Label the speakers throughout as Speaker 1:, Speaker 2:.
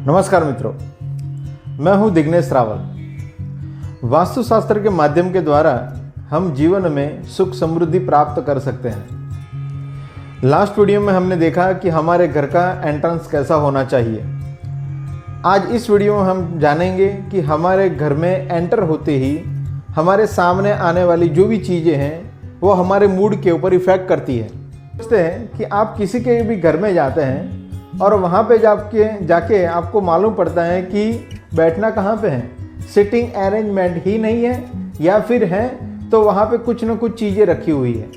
Speaker 1: नमस्कार मित्रों, मैं हूं दिग्नेश रावल। वास्तुशास्त्र के माध्यम के द्वारा हम जीवन में सुख समृद्धि प्राप्त कर सकते हैं। लास्ट वीडियो में हमने देखा कि हमारे घर का एंट्रेंस कैसा होना चाहिए। आज इस वीडियो में हम जानेंगे कि हमारे घर में एंटर होते ही हमारे सामने आने वाली जो भी चीज़ें हैं वो हमारे मूड के ऊपर इफेक्ट करती है। सोचते हैं कि आप किसी के भी घर में जाते हैं और वहाँ पे जाके आपको मालूम पड़ता है कि बैठना कहाँ पे है, सिटिंग अरेंजमेंट ही नहीं है, या फिर है तो वहाँ पे कुछ न कुछ चीज़ें रखी हुई है,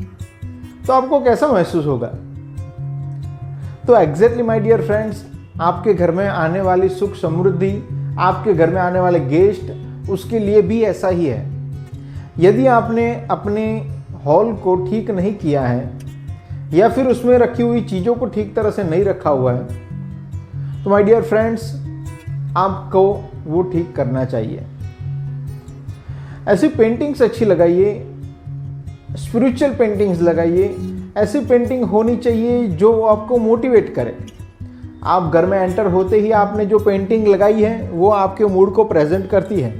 Speaker 1: तो आपको कैसा महसूस होगा। तो एग्जैक्टली माय डियर फ्रेंड्स, आपके घर में आने वाली सुख समृद्धि, आपके घर में आने वाले गेस्ट, उसके लिए भी ऐसा ही है। यदि आपने अपने हॉल को ठीक नहीं किया है या फिर उसमें रखी हुई चीज़ों को ठीक तरह से नहीं रखा हुआ है, तो माय डियर फ्रेंड्स, आपको वो ठीक करना चाहिए। ऐसी पेंटिंग्स अच्छी लगाइए, स्पिरिचुअल पेंटिंग्स लगाइए। ऐसी पेंटिंग होनी चाहिए जो आपको मोटिवेट करे। आप घर में एंटर होते ही आपने जो पेंटिंग लगाई है वो आपके मूड को प्रेजेंट करती है,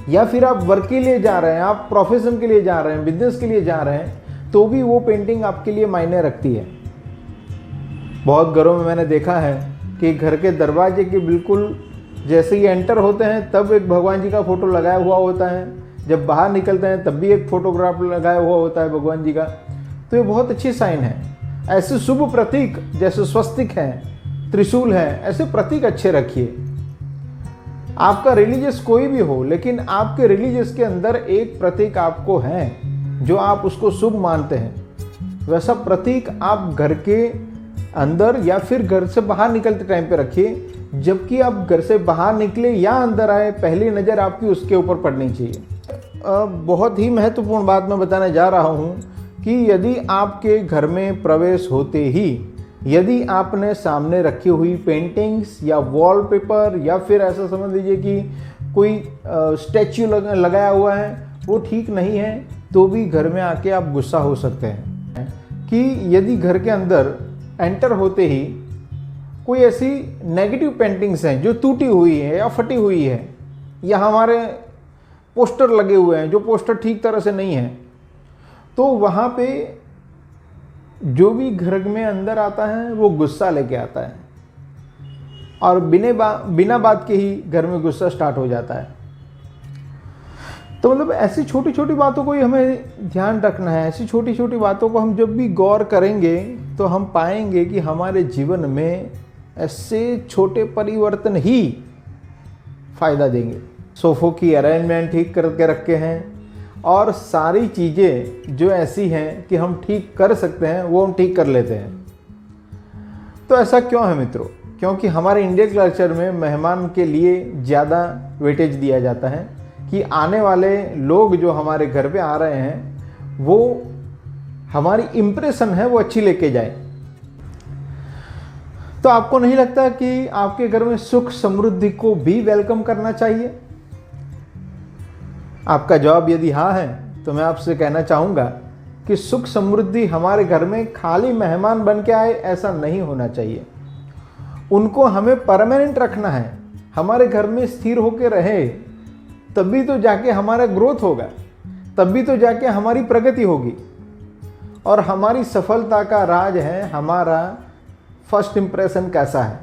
Speaker 1: या फिर आप वर्क के लिए जा रहे हैं, आप प्रोफेशन के लिए जा रहे हैं, बिजनेस के लिए जा रहे हैं, तो भी वो पेंटिंग आपके लिए मायने रखती है। बहुत घरों में मैंने देखा है कि घर के दरवाजे के बिल्कुल जैसे ही एंटर होते हैं तब एक भगवान जी का फोटो लगाया हुआ होता है, जब बाहर निकलते हैं तब भी एक फोटोग्राफ लगाया हुआ होता है भगवान जी का। तो ये बहुत अच्छी साइन है। ऐसे शुभ प्रतीक जैसे स्वस्तिक है, त्रिशूल है, ऐसे प्रतीक अच्छे रखिए। आपका रिलीजियस कोई भी हो, लेकिन आपके रिलीजियस के अंदर एक प्रतीक आपको है जो आप उसको शुभ मानते हैं, वैसा प्रतीक आप घर के अंदर या फिर घर से बाहर निकलते टाइम पे रखिए। जबकि आप घर से बाहर निकले या अंदर आए, पहली नज़र आपकी उसके ऊपर पड़नी चाहिए। बहुत ही महत्वपूर्ण बात मैं बताने जा रहा हूँ कि यदि आपके घर में प्रवेश होते ही यदि आपने सामने रखी हुई पेंटिंग्स या वॉलपेपर या फिर ऐसा समझ लीजिए कि कोई स्टैच्यू लगाया हुआ है वो ठीक नहीं है, तो भी घर में आके आप गुस्सा हो सकते हैं। कि यदि घर के अंदर एंटर होते ही कोई ऐसी नेगेटिव पेंटिंग्स हैं जो टूटी हुई है या फटी हुई है, या हमारे पोस्टर लगे हुए हैं जो पोस्टर ठीक तरह से नहीं है, तो वहाँ पे जो भी घर में अंदर आता है वो गुस्सा लेके आता है और बिना बात के ही घर में गुस्सा स्टार्ट हो जाता है। तो मतलब ऐसी छोटी छोटी बातों को ही हमें ध्यान रखना है। ऐसी छोटी छोटी बातों को हम जब भी गौर करेंगे तो हम पाएंगे कि हमारे जीवन में ऐसे छोटे परिवर्तन ही फायदा देंगे। सोफ़ों की अरेंजमेंट ठीक करके रखे हैं और सारी चीज़ें जो ऐसी हैं कि हम ठीक कर सकते हैं वो हम ठीक कर लेते हैं। तो ऐसा क्यों है मित्रों? क्योंकि हमारे इंडियन कल्चर में मेहमान के लिए ज़्यादा वेटेज दिया जाता है कि आने वाले लोग जो हमारे घर पे आ रहे हैं वो हमारी इम्प्रेशन है वो अच्छी लेके जाए। तो आपको नहीं लगता कि आपके घर में सुख समृद्धि को भी वेलकम करना चाहिए? आपका जवाब यदि हाँ है तो मैं आपसे कहना चाहूँगा कि सुख समृद्धि हमारे घर में खाली मेहमान बन के आए ऐसा नहीं होना चाहिए। उनको हमें परमानेंट रखना है, हमारे घर में स्थिर होकर रहे, तभी तो जाके हमारा ग्रोथ होगा, तभी तो जाके हमारी प्रगति होगी। और हमारी सफलता का राज है हमारा फर्स्ट इम्प्रेशन कैसा है।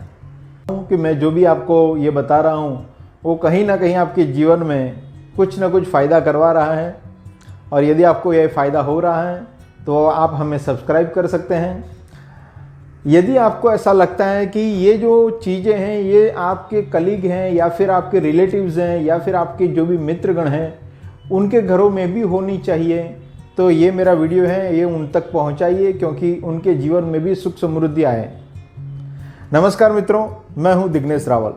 Speaker 1: कि मैं जो भी आपको ये बता रहा हूँ वो कहीं ना कहीं आपके जीवन में कुछ ना कुछ फ़ायदा करवा रहा है, और यदि आपको यह फ़ायदा हो रहा है तो आप हमें सब्सक्राइब कर सकते हैं। यदि आपको ऐसा लगता है कि ये जो चीज़ें हैं ये आपके कलीग हैं या फिर आपके रिलेटिव्स हैं या फिर आपके जो भी मित्रगण हैं उनके घरों में भी होनी चाहिए, तो ये मेरा वीडियो है, ये उन तक पहुंचाइए, क्योंकि उनके जीवन में भी सुख समृद्धि आए। नमस्कार मित्रों, मैं हूं दिग्नेश रावल।